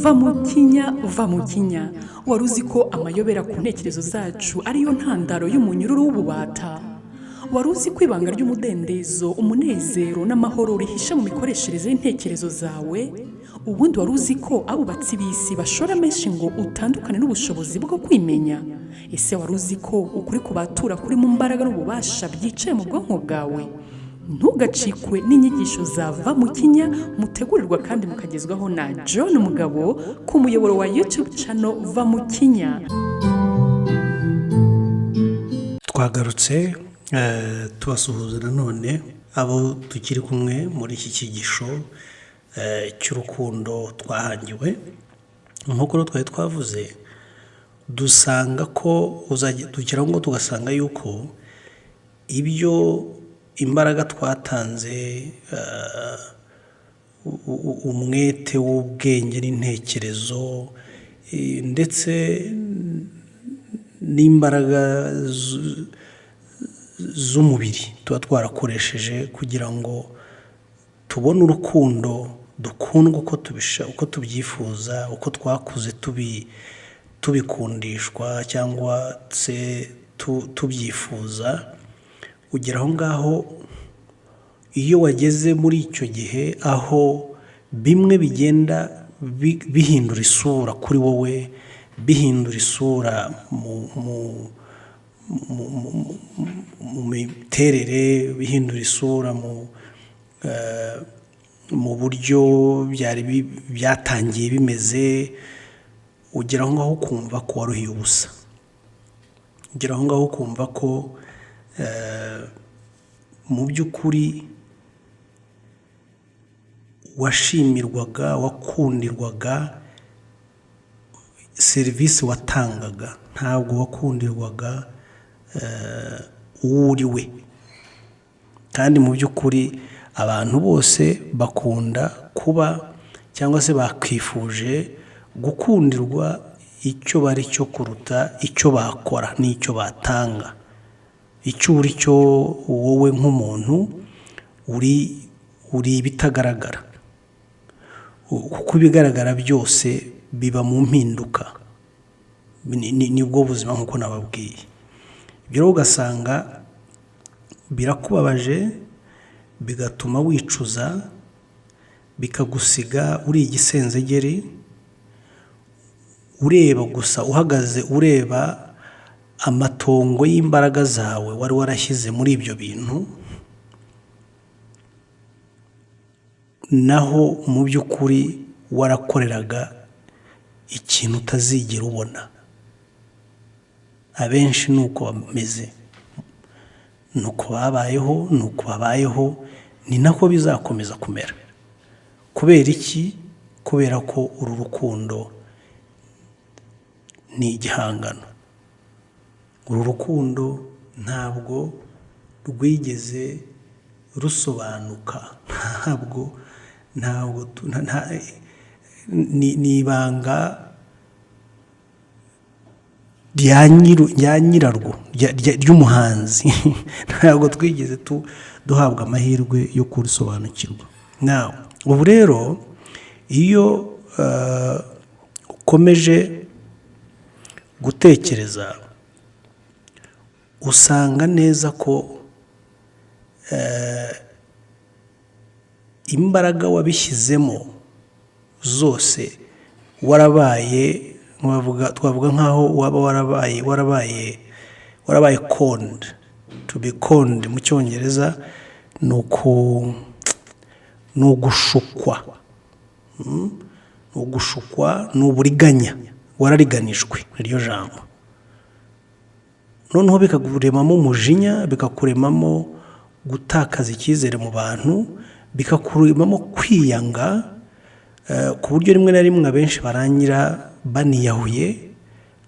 va mu kinya wari uzi ko amayobera ku ntekerezo zacu ariyo ntandaro y'umunyururu w'ububata. Wari uzi ko ibanga ry'umudendezo, umunezero n'amahoro rihisha mu mikoreshereze y'intekerezo zawe? Ubundi wari uzi ko abubatsi b'isi bashora menshi ngo utandukane n'ubushobozi bwo kwimenya? Ese wari uzi ko ukuri kubatura kuri mu mbaraga n'ububasha byicaye mu bwonko bwawe? Ntugacikwe n'inyigisho zava mu kinya mutegurirwa kandi mukagezwaho na John Mugabo ku muyoboro wa YouTube channel va mu kinya. Twagarutse tubasuhuza nanone abo tukiri kumwe muri iki kigisho cy'urukundo twahangiwe. Nk'uko twari twavuze, dusanga ko tugira ngo tugasanga yuko ibyo imbaraga twatanze, umwete w'ubwenge n'intekerezo ndetse n'imbaraga z'umubiri tuba twarakoresheje kugira ngo tubone urukundo, dukundwe uko tubyifuza, uko twakuze tubikundishwa cyangwa se tubyifuza. Ugera aho ngaho iyo wageze muri icyo gihe aho bimwe bigenda bihindura isura kuri wowe, bihindura isura mu miterere, bihindura isura mu buryo byatangiye bimeze, ugera aho ngaho ukumva ko waruhiye ubusa. Ugera aho ngaho ukumva ko mu by'ukuri washimirwaga, wakundirwaga serivisi watangaga, ntabwo wakundirwaga uwo uri we. Kandi mu by'ukuri abantu bose bakunda kuba cyangwa se bakwifuje gukundirwa icyo bari cyo kuruta icyo bakora n'icyo batanga. Icyo uri cyo wowe nk'umuntu uri ibitagaragara, kuko ibigaragara byose biba mu mpinduka. Nibwo buzima nk'uko nababwiye. Ibyo rero ugasanga birakubabaje, bigatuma wicuza, bikagusiga uri igisenzegeri, ureba gusa, uhagaze ureba amatongo y'imbaraga zawe wari warashyize muri ibyo bintu, naho mu by'ukuri warakoreraga ikintu utazigera ubona. Abenshi nuko bameze, nuko babayeho, nuko babayeho, ni nako bizakomeza kumera. Kubera iki? Kubera ko uru rukundo ni igihangano. Uru rukundo ntabwo rwigeze rusobanuka, ni ibanga rya nyirarwo, ry'umuhanzi. Ntabwo twigeze duhabwa amahirwe yo kurisobanukirwa. Ubu rero iyo ukomeje gutekereza, usanga neza ko imbaraga wabishyizemo zose warabaye, twavuga nk'aho waba warabaye conned. To be conned mu Cyongereza ni ugushukwa, ni uburiganya, warariganijwe iryo jambo. Noneho bikakuremamo umujinya, bikakuremamo gutakaza icyizere mu bantu, bikakuremamo kwiyanga, ku buryo rimwe na rimwe abenshi barangira baniyahuye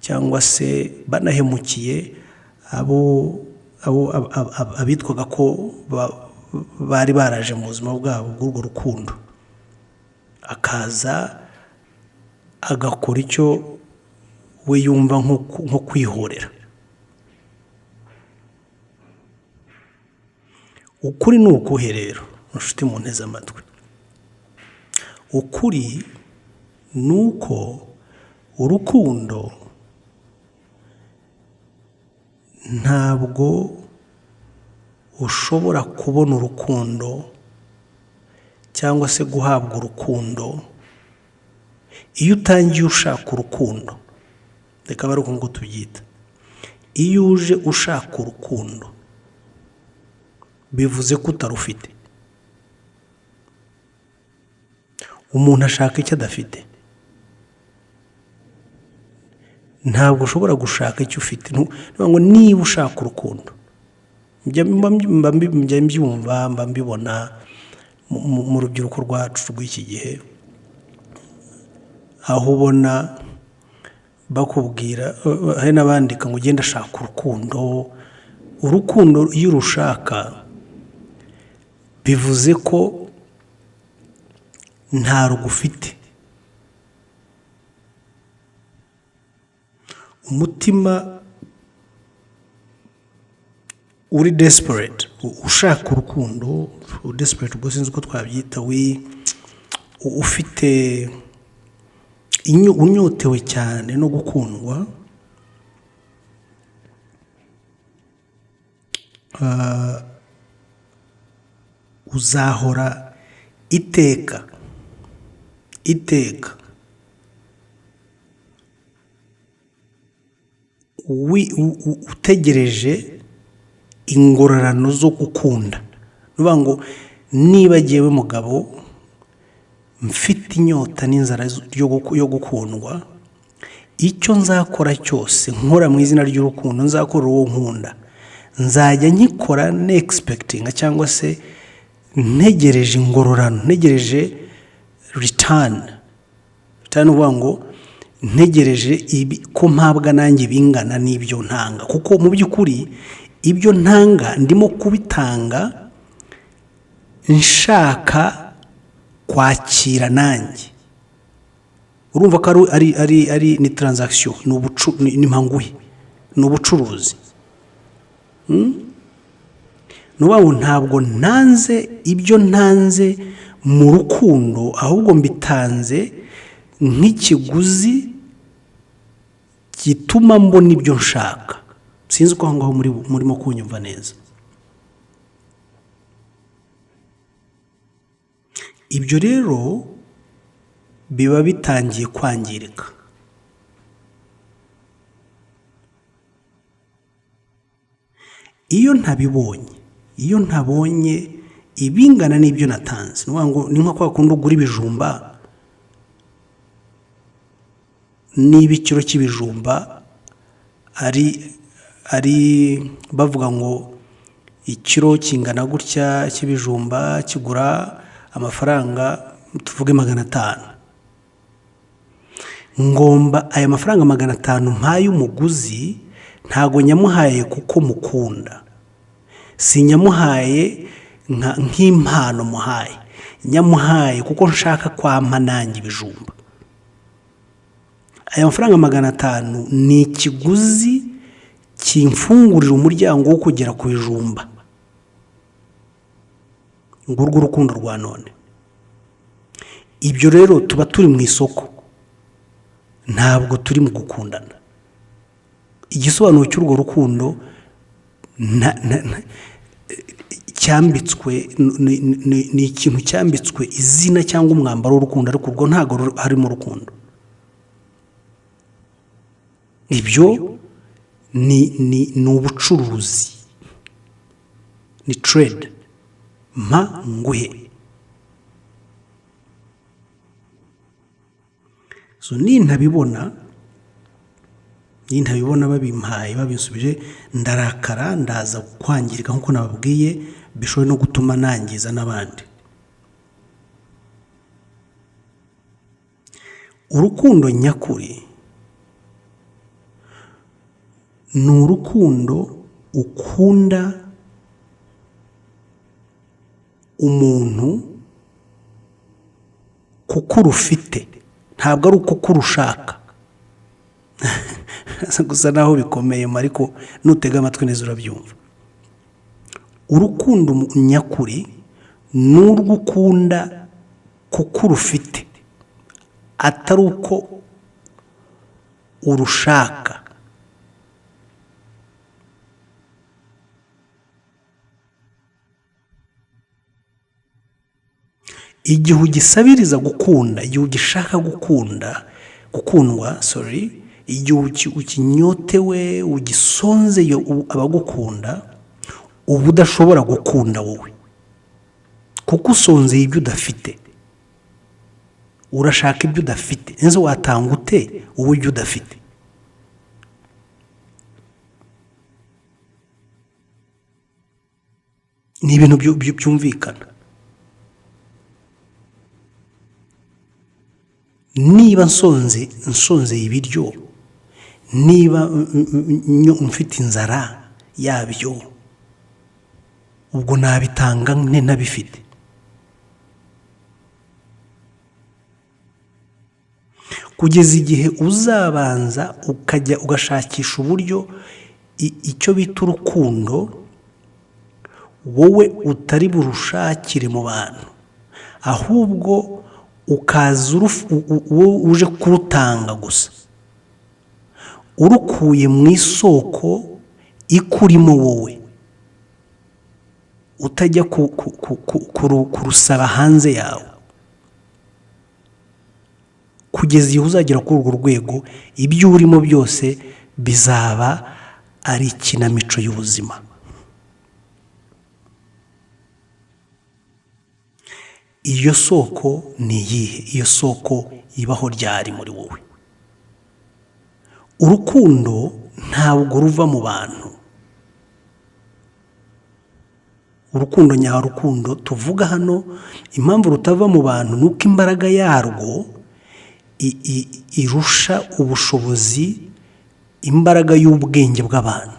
cyangwa se banahemukiye abitwaga ko bari baraje mu buzima bwabo bw'urwo rukundo. Akaza agakora icyo we yumva nko kwihorera. Ukuri ni ukuhe rero, inshuti mu nteze amatwi? Ukuri ni uko urukundo ntabwo ushobora kubona urukundo cyangwa se guhabwa urukundo iyo utangiye ushaka urukundo. Reka bari uko ngo tubyita, iyo uje ushaka urukundo bivuze ko utarufite. Umuntu ashaka icyo adafite. Ntabwo ushobora gushaka icyo ufite. Ngo niba ushaka urukundo, njya mbyumva mba mbibona mu rubyiruko rwacu rw'iki gihe, aho ubona bakubwira hari n'abandika ngo ugenda ashaka urukundo. Urukundo iyo urushaka bivuze ko nta rugufite. Umutima uri desperate, ushaka urukundo, desperate ubwo sinzi uko twabyita, ufite unyotewe cyane no gukundwa, uzahora iteka utegereje ingororano zo gukunda. Nuvuga ngo niba jyewe mugabo mfite inyota n'inzara yo gukundwa, icyo nzakora cyose nkora mu izina ry'urukundo, nzakora uwo nkunda, nzajya nkikora expecting cyangwa se ntegereje ingororano, ntegereje return. Uvuga ngo ntegereje ko mpabwa nanjye bingana n'ibyo ntanga, kuko mu by'ukuri ibyo ntanga ndimo kubitanga nshaka kwakira nanjye. Urumva ko ari ni transaction, ni impanguhe, ni ubucuruzi. Nubaho ntabwo ntanze ibyo ntanze mu rukundo, ahubwo mbitanze nk'ikiguzi gituma mbona ibyo nshaka. Sinzi ko aho murimo kunyumva neza. Ibyo rero biba bitangiye kwangirika. Iyo ntabonye ibingana n'ibyo natanze, ni nko kwa kundi ugura ibijumba, niba ikiro cy'ibijumba ari bavuga ngo ikiro kingana gutya cy'ibijumba kigura amafaranga tuvuge 500. Ngomba aya mafaranga 500 mpaye umuguzi, ntago nyamuhaye kuko mukunda, sinyamuhaye nk'impano muhaye, nyamuhaye kuko nshaka kwampa nanjye ibijumba. Aya mafaranga 500 ni ikiguzi kimfungurira umuryango wo kugera ku bijumba. Ngurwo urukundo rwa none. Ibyo rero tuba turi mu isoko, ntabwo turi mu gukundana. Igisobanuro cy'urwo rukundo cyambitswe ni ikintu cyambitswe izina cyangwa umwambaro w'urukundo, ariko urwo ntago harimo urukundo. Ibyo ni ubucuruzi, ni trade, mpa nguhe. So nintabibona babimpaye babinsubije, ndarakara, ndaza kwangirika nkuko nababwiye, bishoboye no gutuma nangiza n'abandi. Urukundo nyakuri ni urukundo ukunda umuntu kuko urufite, ntabwo ari uko urushaka. Gusa naho bikomeye, ariko nutega amatwi neza urabyumva. Urukundo nyakuri ni urwo ukunda kuko urufite, atari uko urushaka. Igihe ugisabiriza gukunda, igihe ugishaka gukundwa, igihe ukinyotewe, ugisonzeye abagukunda, uba udashobora gukunda wowe, kuko usonzeye ibyo udafite. Urashaka ibyo udafite, neza watanga ute wowe ibyo udafite? Ni ibintu byumvikana. Niba nsonzeye ibiryo, niba mfite inzara yabyo, ubwo nabitanga nabifite. Kugeza igihe uzabanza ukajya ugashakisha uburyo icyo bita urukundo wowe utari burushakire mu bantu, ahubwo ukaza uje kurutanga gusa, urukuye mu isoko ikurimo wowe, utajya kurusaba hanze yawe. Kugeza igihe uzagera kuri urwo rwego, ibyo urimo byose bizaba ari ikinamico y'ubuzima. Iyo soko ni iyihe? Iyo soko ibaho ryari muri wowe? Urukundo ntabwo ruva mu bantu. Urukundo nyarukundo tuvuga hano, impamvu rutava mu bantu nuko imbaraga yarwo irusha ubushobozi imbaraga y'ubwenge bw'abantu.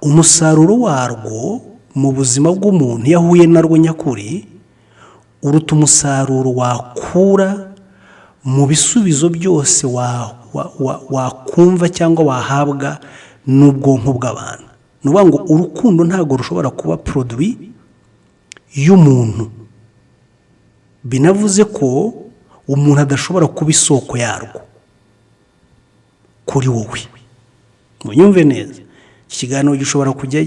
Umusaruro warwo mu buzima bw'umuntu iyo ahuye narwo nyakuri uruta umusaruro wakura mu bisubizo byose wakumva cyangwa wahabwa n'ubwonko bw'abantu. Ni ukuvuga ngo urukundo ntabwo rushobora kuba produit y'umuntu, binavuze ko umuntu adashobora kuba isoko yarwo kuri wowe. Munyumve neza, ikiganiro gishobora kujya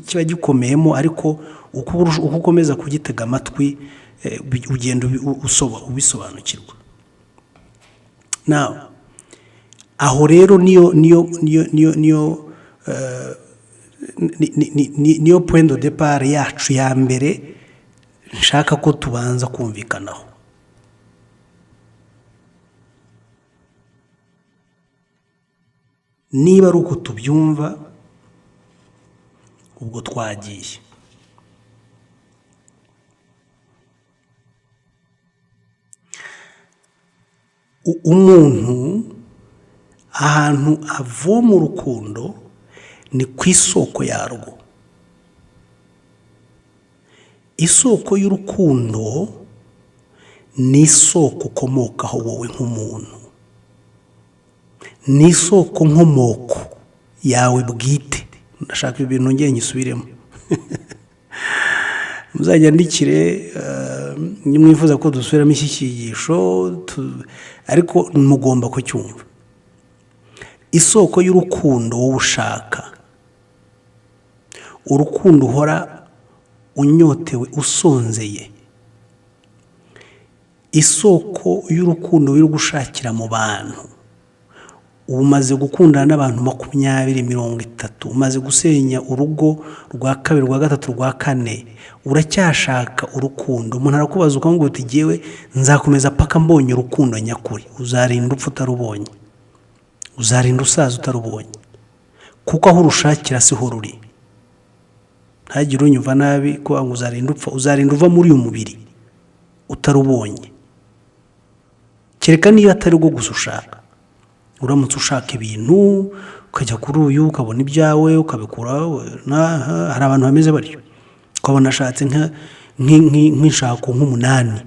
kiba gikomeyemo, ariko uko ukomeza kugitega amatwi ugenda ubisobanukirwa. Now aho rero niyo point de départ yacu ya mbere nshaka ko tubanza kumvikanaho. Niba ari uko tubyumva, ubwo twagiye. Umuntu ahantu avoma urukundo ni ku isoko yarwo. Isoko y'urukundo ni isoko ukomokaho wowe nk'umuntu, ni isoko nkomoko yawe bwite. Ndashaka ibintu ngiye nyisubiremo. Muzajya ndikire nimwifuza ko dusubiramo iki cyigisho, ariko mugomba kucyumva. Isoko y'urukundo wowe ushaka, urukundo uhora unyotewe usonzeye, isoko y'urukundo wiri gushakira mu bantu. Umaze gukundana n'abantu 20, 30, umaze gusenya urugo rwa 2, rwa 3, rwa 4, uracyashaka urukundo. Umuntu arakubaza uko ngo utigiyewe nzakomeza paka mbonye urukundo nyakuri. Uzarinda upfa utarubonye, uzarinda usaza utarubonye, kuko aho urushakira siho ruri. Ntagire unyumva nabi ko ngo uzarinda upfa, uzarinda uva muri uyu mubiri utarubonye. Kereka niba atari rwo gusa ushaka. Uramutse ushaka ibintu ukajya kuri uyu ukabona ibyawe ukabikura, hari abantu bameze baryo. Ukabona ashatse nk'inshako nk'umunani,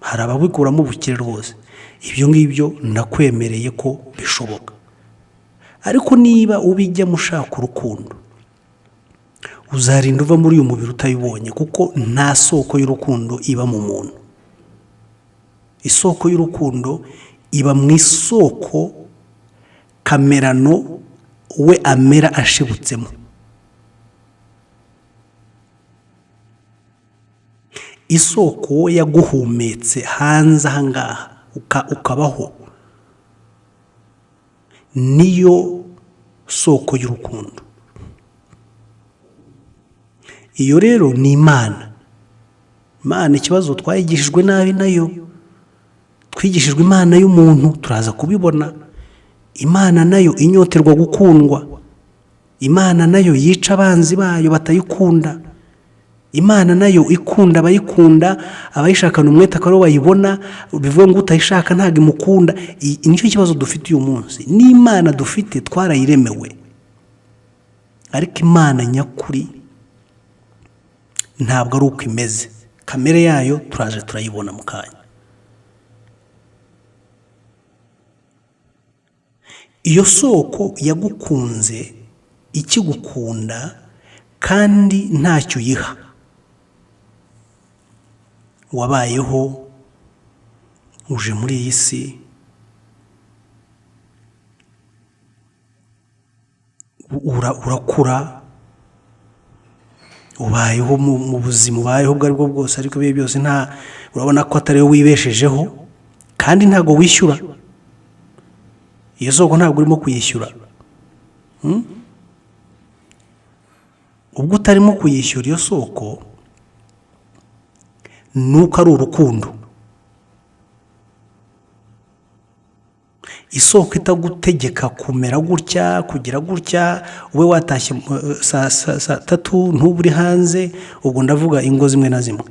hari ababikuramo ubukire rwose. Ibyo ngibyo nakwemereye ko bishoboka. Ariko niba ubijya mushaka urukundo, uzarinda uva muri uyu mubiri utayibonye, kuko nta soko y'urukundo iba mu muntu. isoko y'urukundo iba mu isoko kamerano we amera ashibutsemo. Isoko we yaguhumetse hanze ahangaha ukabaho, niyo soko y'urukundo. Iyo rero ni Imana. Imana ikibazo twayigishijwe nabi nayo, twigishijwe Imana y'umuntu, turaza kubibona. Imana nayo inyoterwa gukundwa, Imana nayo yica abanzi bayo batayikunda, Imana nayo ikunda abayikunda, abayishakana umwete akaba bayibona, bivuga ngo utayishaka ntabwo imukunda. Nicyo kibazo dufite uyu munsi. N'Imana dufite twarayiremewe, ariko Imana nyakuri ntabwo ari uko imeze. Kamere yayo turaje turayibona mu kanya. Iyo soko yagukunze ikigukunda kandi ntacyo uyiha. Wabayeho, uje muri iyi si, urakura, ubayeho mu buzima ubayeho ubwo ari bwo bwose, ariko ibihe byose urabona ko atari wowe wibeshejeho kandi ntabwo wishyura. Iyo soko ntabwo urimo kuyishyura. Ubwo utarimo kuyishyura iyo soko, nuko ari urukundo. Isoko itagutegeka kumera gutya, kugira gutya, ube watashye saa 3 ntuburi hanze, ubwo ndavuga ingo zimwe na zimwe.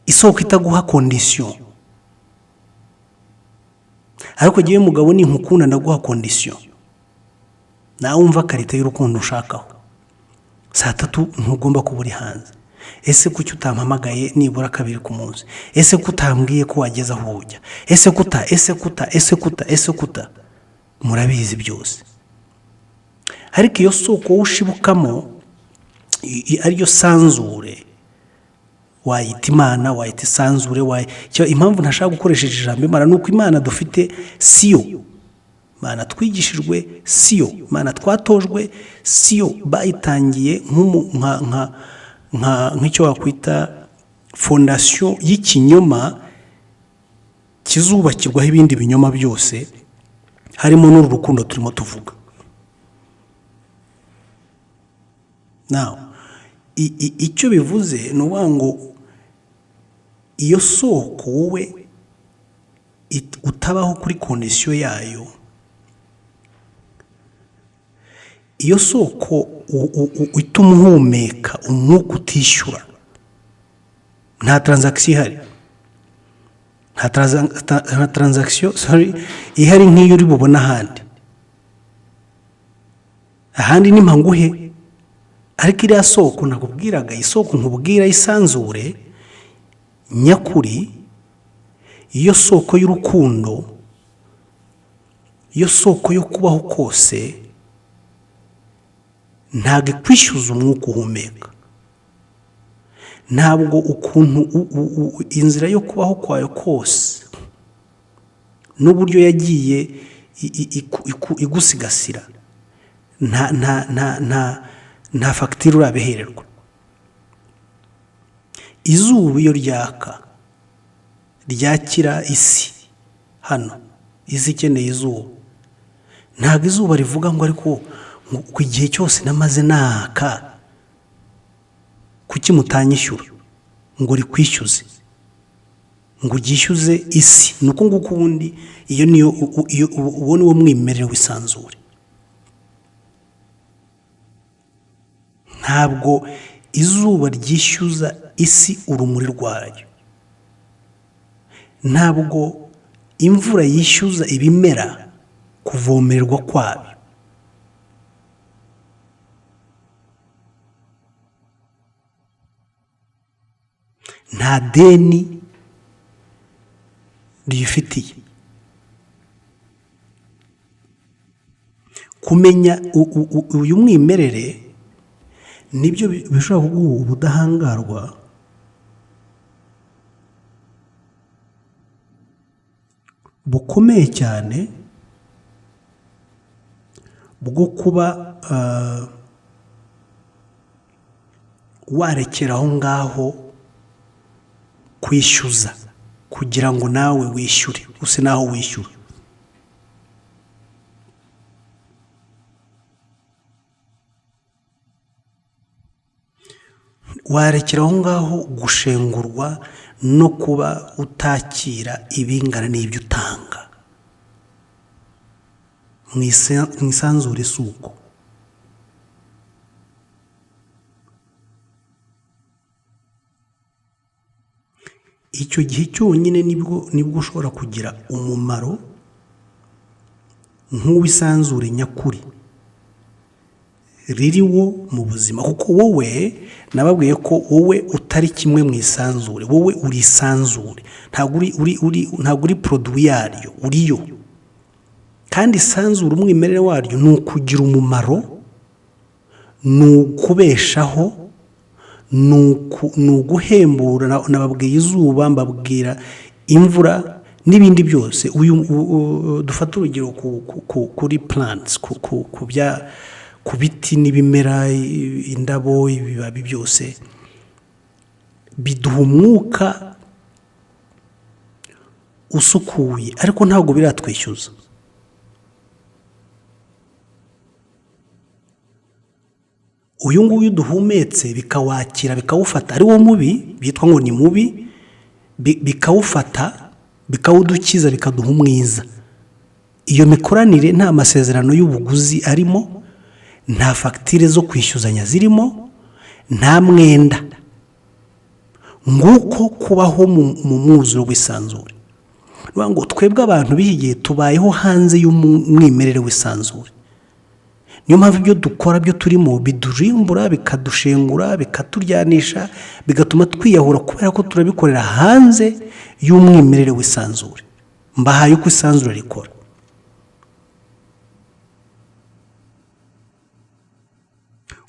Isoko itaguha condition. Ariko giye mugabo ni nkukunda ndaguha condition. Nawe umva karite y'urukundo ushakaho. Saa 3 ntugomba kuba uri hanze. Ese kuki utampamagaye nibura 2 ku munsi? Ese kutambwiye ko wageza aho ujya? Ese kuta murabizi byose. Ariko iyo soko ushibukamo ariyo sanzure, wayita Imana, wayita sanzure, impamvu ntashaka gukoresha ijambo Imana nuko Imana dufite siyo. Imana twigishijwe siyo, Imana twatojwe siyo, bayitangiye nk'icyo wakwita fondation y'ikinyoma kizubakirwaho ibindi binyoma byose, harimo n'uru rukundo turimo tuvuga. Now icyo bivuze ni ngo iyo soko wowe utabaho kuri condition yayo, iyo soko ituma uhumeka umwuka utishyura, nta transaction ihari. Nta transaction ihari nk'iyo uri bubona ahandi ni mpanguhe. Ariko iriya soko nakubwiraga, isoko nkubwira isanzure nyakuri, iyo soko y'urukundo, iyo soko yo kubaho kose, ntabwo kwishyuza umwuka uhumeka. Ntabwo ukuntu inzira yo kubaho kwayo kose n'uburyo yagiye igusigasira, nta fagitire urabihererwa. Izuba iyo ryakira isi hano, isi ikeneye izuba, ntabwo izuba rivuga ngo ariko ku gihe cyose namaze naka kuki mutanyishyura ngo rikwishyuze, ngo ugishyuze isi. Nuko nguko ubundi iyo niyo ubona uwo mwimerere w'isanzure. Ntabwo izuba ryishyuza isi urumuri rwayo, ntabwo imvura yishyuza ibimera kuvomererwa kwabyo. Nta deni riyifitiye. Kumenya uyu mwimerere nibyo bishobora kuguha ubudahangarwa bukomeye cyane bwo kuba warekera aho ngaho kwishyuza kugira ngo nawe wishyure use naho wishyura. Warekera aho ngaho gushengurwa no kuba utakira ibingana n'ibyo utanga mu isanzure suko. Icyo gihe cyonyine nibwo ushobora kugira umumaro nk'uwisanzure nyakuri ririwo mu buzima, kuko wowe nababwiye ko wowe utari kimwe mu isanzure, wowe uri isanzure, ntabwo uri produit yaryo, uriyo. Kandi isanzure umwimerere waryo ni ukugira umumaro, ni ukubeshaho, ni uguhembura. Nababwiye izuba, mbabwira imvura n'ibindi byose. Dufata urugero kuri plants, ku biti n'ibimera, indabo, ibibabi byose biduha umwuka usukuye, ariko ntabwo biratwishyuza. Uyu nguyu duhumetse bikawakira bikawufata ari wo mubi, bitwa ngo ni mubi, bikawufata bikawudukiza bikaduha umwiza. Iyo mikoranire nta masezerano y'ubuguzi arimo, nta fagitire zo kwishyuzanya zirimo, nta mwenda. Nguko kubaho mu mwuzuro w'isanzure. Ngo twebwe abantu b'igihe tubayeho hanze y'umwimerere w'isanzure. Niyo mpamvu ibyo dukora byo turimo bidurimbura, bikadushengura, bikaturyanisha, bigatuma twiyahura, kubera ko turabikorera hanze y'umwimerere w'isanzure. Mbahaye uko isanzure rikora.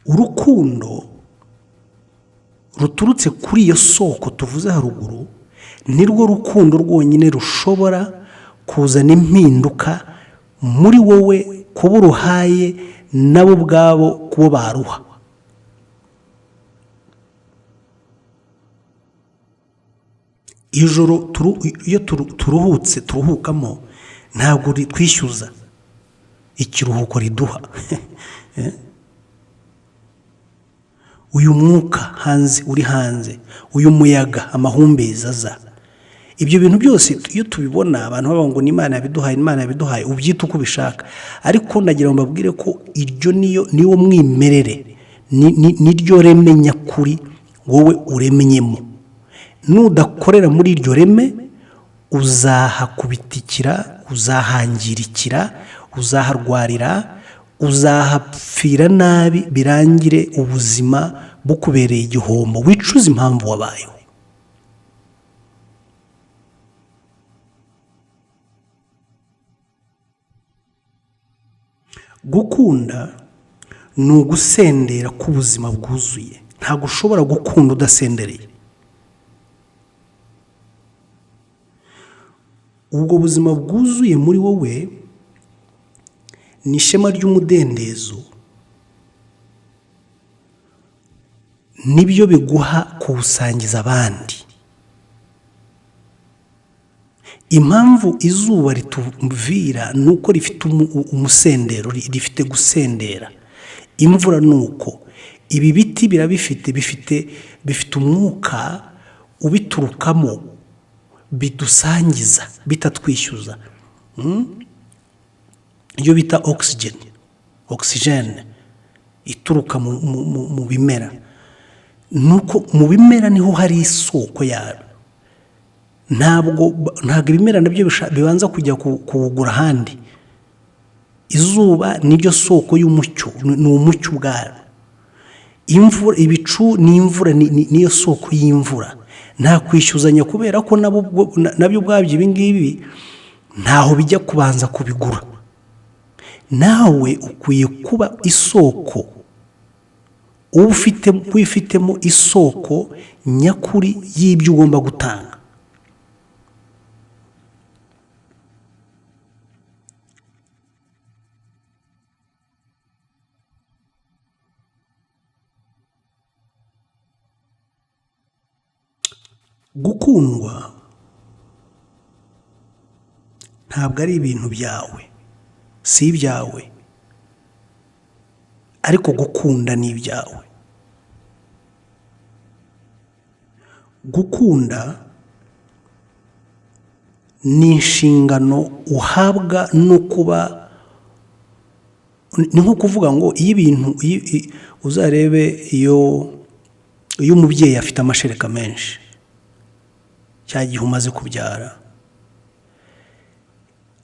Urukundo ruturutse kuri iyo soko tuvuze haruguru nirwo rukundo rwonyine rushobora kuzana impinduka muri wowe, kuba uruhaye nabo ubwabo kubo baruha. Ijoro iyo turuhutse turuhukamo ntabwo twishyuza, ikiruhuko riduha. Uyu mwuka hanze, uri hanze, uyu muyaga, amahumbezi aza, ibyo bintu byose iyo tubibona abantu baba ngo ni Imana yabiduhaye, Imana yabiduhaye, ubyita uko ubishaka. Ariko nagira ngo mbabwire ko iryo niwo mwimerere, niryo reme nyakuri wowe uremenyemo. Nudakorera muri iryo reme uzahakubitikira, uzahangirikira, uzaharwarira, uzahapfira nabi, birangire ubuzima bukubereye igihombo, wicuza impamvu wabayeho. Gukunda ni ugusendera k'ubuzima bwuzuye. Ntabwo ushobora gukunda udasendereye. Ubwo buzima bwuzuye muri wowe ni ishema ry'umudendezo, nibyo biguha kuwusangiza abandi. Impamvu izuba rituvira nuko rifite umusendero, rifite gusendera. Imvura nuko, ibi biti bifite umwuka ubiturukamo, bidusangiza bitatwishyuza. Iyo bita oxygen ituruka mu bimera. Nuko mu bimera niho hari isoko yayo. Ntabwo ibimera nabyo bibanza kujya kuwugura ahandi. Izuba niryo soko y'umucyo, ni umucyo ubwayo. Imvura, ibicu n'imvura niyo soko y'imvura. Nta kwishyuzanya, kubera ko nabyo ubwabyo ibi ngibi ntaho bijya kubanza kubigura. Nawe ukwiye kuba isoko, wifitemo isoko nyakuri y'ibyo ugomba gutanga. gukundwa ntabwo ari ibintu byawe, si ibyawe, ariko gukunda ni ibyawe. Gukunda ni inshingano uhabwa no kuba, ni nko kuvuga ngo iyo ibintu uzarebe iyo umubyeyi afite amashereka menshi cya gihe umaze kubyara,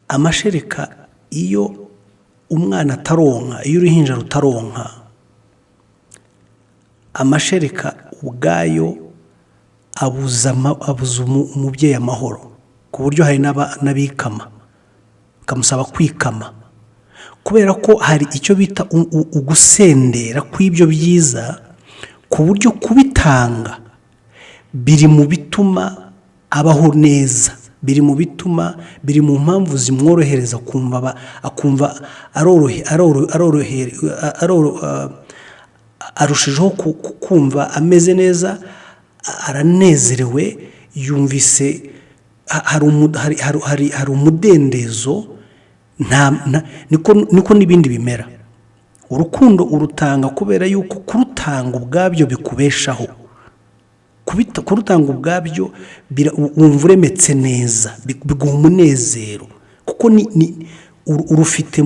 amashereka iyo umwana ataronka, iyo uruhinja rutaronka, amashereka ubwayo abuza umubyeyi amahoro, ku buryo hari n'abikama bakamusaba kwikama, kubera ko hari icyo bita ugusendera kw'ibyo byiza, ku buryo kubitanga biri mu bituma abaho neza, biri mu mpamvu zimworohereza akumva arushijeho kumva ameze neza, aranezerewe, yumvise hari umudendezo. Niko n'ibindi bimera. Urukundo urutanga kubera yuko kurutanga ubwabyo bikubeshaho, kurutanga ubwabyo wumva uremetse neza, biguha umunezero, kuko urufite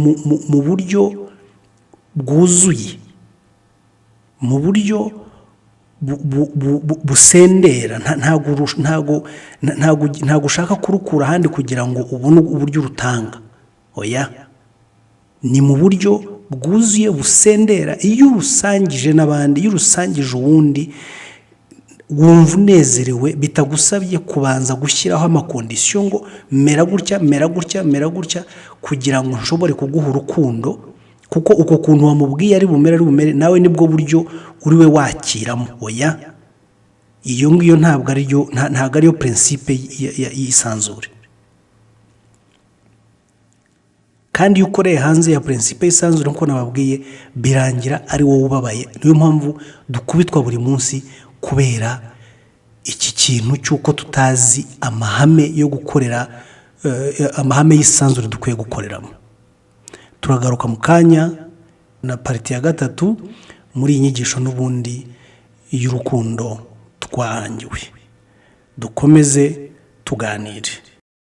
mu buryo bwuzuye, mu buryo busendera. Ntabwo ushaka kurukura ahandi kugira ngo ubone uburyo urutanga. Oya, ni mu buryo bwuzuye busendera. Iyo urusangije n'abandi, iyo urusangije uwundi, wumva unezerewe, bitagusabye kubanza gushyiraho amakondisiyo ngo mera gutya kugira ngo nshobore kuguha urukundo, kuko uko kuntu wamubwiye ari bumere nawe nibwo buryo uri we wakiramo. Oya, iyo ngiyo ntabwo ariyo principe y'isanzure. Kandi iyo ukoreye hanze ya principe y'isanzure nkuko nababwiye, birangira ari wowe ubabaye. Niyo mpamvu dukubitwa buri munsi, kubera iki kintu cy'uko tutazi amahame yo gukorera, amahame y'isanzure dukwiye gukoreramo. Turagaruka mu kanya na pariti ya gatatu muri iyi nyigisho n'ubundi y'urukundo twarangiwe. Dukomeze tuganire.